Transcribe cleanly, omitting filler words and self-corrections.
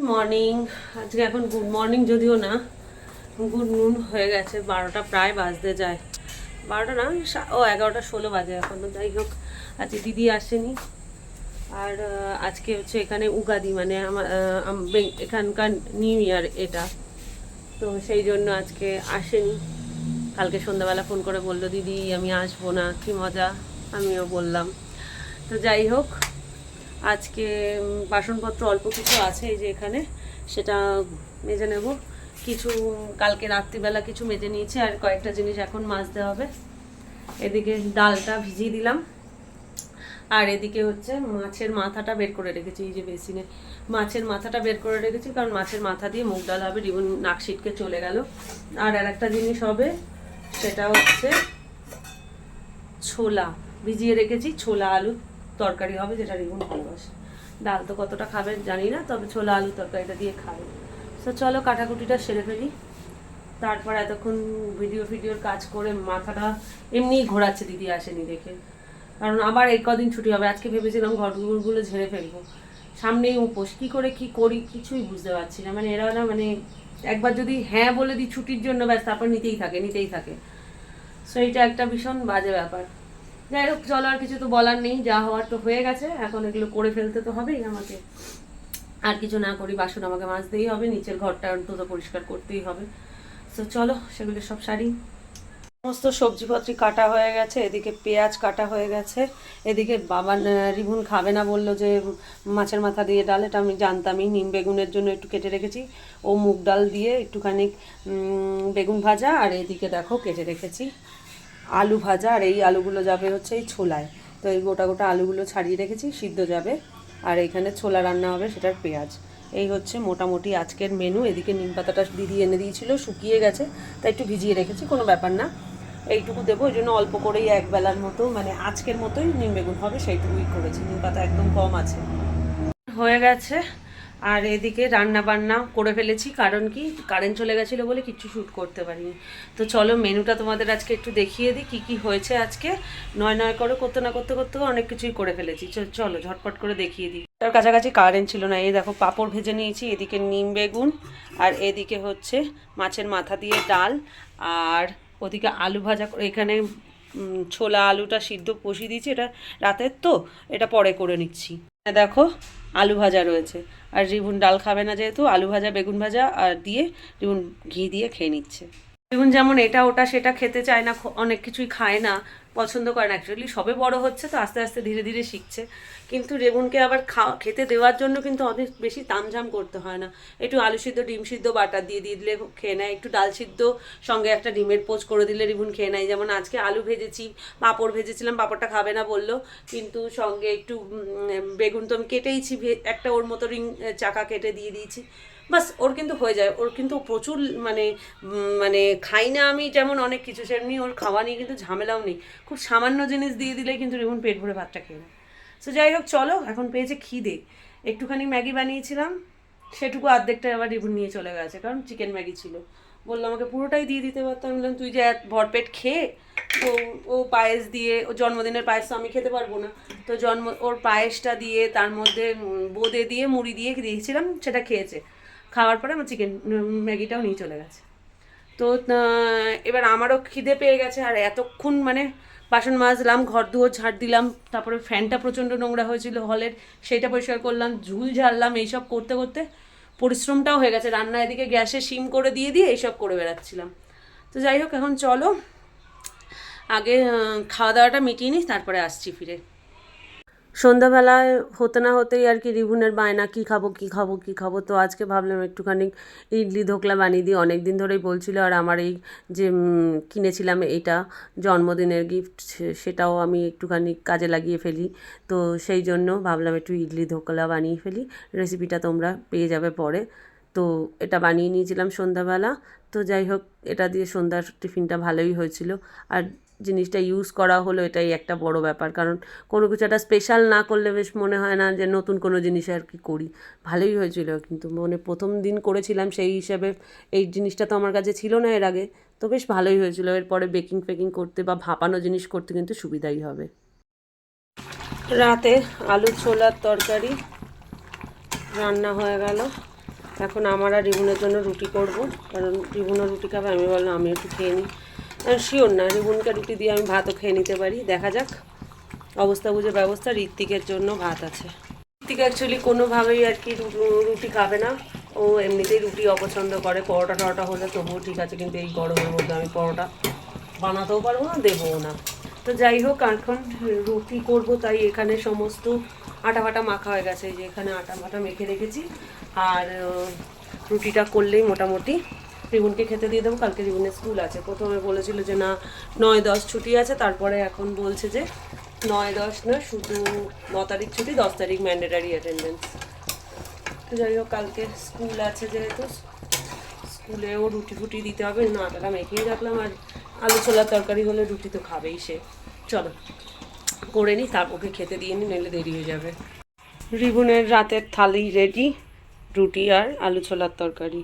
Morning. আজকে এখন good morning যদিও না, গুড নুন হয়ে গেছে। 12টা প্রায় বাজতে যায়, 12টা না, 11টা 16 বাজে এখনো। যাই হোক, আজকে দিদি আসেনি। আর আজকে হচ্ছে এখানে উগাদি, মানে আমার এখানকার নিউ ইয়ার এটা, তো সেই জন্য আজকে আসেনি। কালকে সন্ধ্যাবেলা ফোন করে বললো দিদি আমি আসবো না, কি মজা। আমিও বললাম। তো যাই হোক, আজকে বাসনপত্র অল্প কিছু আছে এই যে এখানে, সেটা মেজে নেব। কিছু কালকে রাত্রিবেলা কিছু মেজে নিয়েছি, আর কয়েকটা জিনিস এখন মাজতে হবে। এদিকে ডালটা ভিজিয়ে দিলাম, আর এদিকে হচ্ছে মাছের মাথাটা বের করে রেখেছি। এই যে বেসিনে মাছের মাথাটা বের করে রেখেছি, কারণ মাছের মাথা দিয়ে মুগ ডাল হবে। রিবন নাক ছিটকে চলে গেল। আর একটা জিনিস হবে, সেটা হচ্ছে ছোলা ভিজিয়ে রেখেছি। ছোলা আলু তরকারি হবে, যেটা রিবন ভালোবাসে। ডাল তো কতটা খাবে জানি না, তবে ছোলা আলু তরকারিটা দিয়ে খাবে। তো চলো কাটাকুটিটা সেরে ফেলি, তারপর এতক্ষণ ভিডিওর কাজ করে মাথাটা এমনিই ঘোরাচ্ছে দিদি আসেনি দেখে। কারণ আবার এই কদিন ছুটি হবে। আজকে ভেবেছিলাম ঘরগুলো ঝেড়ে ফেলবো, সামনেই উপোস, কী করে কি করি কিছুই বুঝতে পারছি না। মানে এরা না, মানে একবার যদি হ্যাঁ বলে দিই ছুটির জন্য, ব্যাস তারপর নিতেই থাকে। সো এইটা একটা ভীষণ বাজে ব্যাপার। যাই হোক চলো, আর কিছু তো বলার নেই, যা হওয়ার তো হয়ে গেছে। এখন এগুলো করে ফেলতে তো হবেই আমাকে। আর কিছু না করি, বাসন আমাকে মাজতেই হবে, নিচের ঘরটা অন্তত পরিষ্কার করতেই হবে। তো চলো সেগুলো সব সারি। সমস্ত সবজিপত্র কাটা হয়ে গেছে, এদিকে পেঁয়াজ কাটা হয়ে গেছে। এদিকে বাবা রিভুন খাবে না, বললো যে মাছের মাথা দিয়ে ডাল, এটা আমি জানতামই। নিম বেগুনের জন্য একটু কেটে রেখেছি, ও মুগ ডাল দিয়ে একটুখানি বেগুন ভাজা। আর এদিকে দেখো কেটে রেখেছি আলু ভাজা, আর এই আলুগুলো যাবে হচ্ছে এই ছোলায়। তো এই গোটা গোটা আলুগুলো ছাড়িয়ে রেখেছি, সিদ্ধ যাবে। আর এখানে ছোলা রান্না হবে, সেটার পেঁয়াজ। এই হচ্ছে মোটামুটি আজকের মেনু। এদিকে নিম পাতাটা দিদি এনে দিয়েছিল, শুকিয়ে গেছে, তাই একটু ভিজিয়ে রেখেছি, কোনো ব্যাপার না। এইটুকু দেবো, ওই জন্য অল্প করেই একবেলার মতো, মানে আজকের মতোই নিম বেগুন হবে সেইটুকুই করেছি। নিম পাতা একদম কম আছে। হয়ে গেছে। আর এদিকে রান্না বান্না করে ফেলেছি, কারণ কি কারেন্ট চলে গেছিলো বলে কিছু শ্যুট করতে পারিনি। তো চলো মেনুটা তোমাদের আজকে একটু দেখিয়ে দিই কী কী হয়েছে আজকে। নয় করে করতে না করতে অনেক কিছুই করে ফেলেছি। চলো ঝটপট করে দেখিয়ে দিই। তার কাছাকাছি কারেন্ট ছিল না। এই দেখো পাঁপড় ভেজে নিয়েছি, এদিকে নিম বেগুন, আর এদিকে হচ্ছে মাছের মাথা দিয়ে ডাল, আর ওদিকে আলু ভাজা। এখানে ছোলা আলুটা সিদ্ধ বসিয়ে দিয়েছি, এটা রাতের তো, এটা পরে করে নিচ্ছি। দেখো আলু ভাজা রয়েছে, আর রিবুন ডাল খাবে না যেহেতু, আলু ভাজা বেগুন ভাজা আর দিয়ে রিবুন ঘি দিয়ে খেয়ে নিচ্ছে। রিবুন যেমন এটা ওটা সেটা খেতে চায় না, অনেক কিছুই খায় না, পছন্দ করে না। অ্যাকচুয়ালি সবে বড় হচ্ছে তো, আস্তে আস্তে ধীরে ধীরে শিখছে। কিন্তু রেবুনকে আবার খেতে দেওয়ার জন্য কিন্তু অনেক বেশি তামঝাম করতে হয় না। একটু আলু সিদ্ধ ডিম সিদ্ধ বাটার দিয়ে দিলে খেয়ে নেয়, একটু ডাল সিদ্ধ সঙ্গে একটা ডিমের পোচ করে দিলে রিবুন খেয়ে নেয়। যেমন আজকে আলু ভেজেছি, পাঁপড় ভেজেছিলাম, পাঁপড়টা খাবে না বললো, কিন্তু সঙ্গে একটু বেগুন তো আমি কেটেইছি, একটা ওর মতো রিং চাকা কেটে দিয়ে দিয়েছি, বাস ওর কিন্তু হয়ে যায়। ওর কিন্তু প্রচুর মানে মানে খাই না আমি যেমন অনেক কিছু, সেমনি ওর খাওয়া নিয়ে কিন্তু ঝামেলাও নেই। খুব সামান্য জিনিস দিয়ে দিলে কিন্তু রিবুন পেট ভরে ভাতটা খেয়ে নেয়। সো যাই হোক চলো, এখন পেয়েছে খিদে। একটুখানি ম্যাগি বানিয়েছিলাম, সেটুকু অর্ধেকটা আবার রিবুন নিয়ে চলে গেছে, কারণ চিকেন ম্যাগি ছিল। বললো আমাকে পুরোটাই দিয়ে দিতে পারতাম। আমি বললাম তুই যে ভরপেট খেয়ে, তো ও পায়েস দিয়ে, ও জন্মদিনের পায়েস তো আমি খেতে পারবো না, তো ওর পায়েসটা দিয়ে তার মধ্যে বোঁদে দিয়ে মুড়ি দিয়ে দিয়েছিলাম, সেটা খেয়েছে। খাওয়ার পরে আমার চিকেন ম্যাগিটাও নিয়ে চলে গেছে। তো এবার আমারও খিদে পেয়ে গেছে, আর এতক্ষণ মানে বাসন মাজলাম, ঘর দুয়ার ঝাড় দিলাম, তারপরে ফ্যানটা প্রচণ্ড নোংরা হয়েছিল হলের, সেইটা পরিষ্কার করলাম, ঝুল ঝাড়লাম, এইসব করতে করতে পরিশ্রমটাও হয়ে গেছে। রান্না এদিকে গ্যাসে সিম করে দিয়ে এইসব করে বেড়াচ্ছিলাম। তো যাই হোক এখন চলো আগে খাওয়া দাওয়াটা মিটিয়ে নিই, তারপরে আসছি ফিরে। সন্ধ্যাবেলায় হতে না হতেই আর কি রিভুনের বায়না কী খাবো কী খাবো কী খাবো, তো আজকে ভাবলাম একটুখানি ইডলি ধোকলা বানিয়ে দিই। অনেক দিন ধরেই বলছিল, আর আমার এই যে কিনেছিলাম এটা জন্মদিনের গিফট, সেটাও আমি একটুখানি কাজে লাগিয়ে ফেলি। তো সেই জন্য ভাবলাম একটু ইডলি ধোকলা বানিয়ে ফেলি। রেসিপিটা তোমরা পেয়ে যাবে পরে। তো এটা বানিয়ে নিয়েছিলাম সন্ধ্যাবেলা। তো যাই হোক, এটা দিয়ে সন্ধ্যার টিফিনটা ভালোই হয়েছিল। আর জিনিসটা ইউজ করা হলো, এটাই একটা বড় ব্যাপার। কারণ কোনো কিছু একটা স্পেশাল না করলে বেশ মনে হয় না যে নতুন কোনো জিনিস আর কি করি। ভালোই হয়েছিল, কিন্তু মানে প্রথম দিন করেছিলাম সেই হিসাবে এই জিনিসটা তো আমার কাছে ছিল না এর আগে। তো বেশ ভালোই হয়েছিল। এরপরে বেকিং ফেকিং করতে বা ভাপানো জিনিস করতে কিন্তু সুবিধাই হবে। রাতে আলু ছোলার তরকারি রান্না হয়ে গেল। এখন আমার আর রিবুনের জন্য রুটি করব, কারণ রিবুনও রুটি খাবে। আমি বললাম আমি একটু খেয়ে নিই। শিওর না রিবুনকে রুটি দিয়ে আমি ভাতও খেয়ে নিতে পারি, দেখা যাক। অবস্থা বুঝে ব্যবস্থা। ঋত্বিকের জন্য ভাত আছে। ঋত্বিক অ্যাকচুয়ালি কোনোভাবেই আর কি রুটি খাবে না। ও এমনিতেই রুটি অপছন্দ করে। পরোটা টরোটা হলে তবুও ঠিক আছে, কিন্তু এই গরমের মধ্যে আমি পরোটা বানাতেও পারবো না, দেবও না। তো যাই হোক, এখন রুটি করব, তাই এখানে সমস্ত আটা ফাটা মাখা হয়ে গেছে। এই যে এখানে আটা ফাটা মেখে রেখেছি। আর রুটিটা করলেই মোটামুটি রিবুনকে খেতে দিয়ে দেবো। কালকে রিবুনের স্কুল আছে। প্রথমে বলেছিল যে না 9-10 ছুটি আছে, তারপরে এখন বলছে যে 9-10 না, শুধু 9 তারিখ ছুটি, 10 তারিখ ম্যান্ডেটারি অ্যাটেন্ডেন্স। তো যাই হোক, কালকে স্কুল আছে যেহেতু স্কুলেও রুটি ফুটি দিতে হবে। না আটাটা মেখেই রাখলাম। আর আলু ছোলার তরকারি হলে রুটি তো খাবেই সে। চলো করে নিই, তারপরে খেতে দিয়ে নিই, নইলে দেরি হয়ে যাবে। রিবুনের রাতের থালি রেডি, রুটি আর আলু ছোলার তরকারি।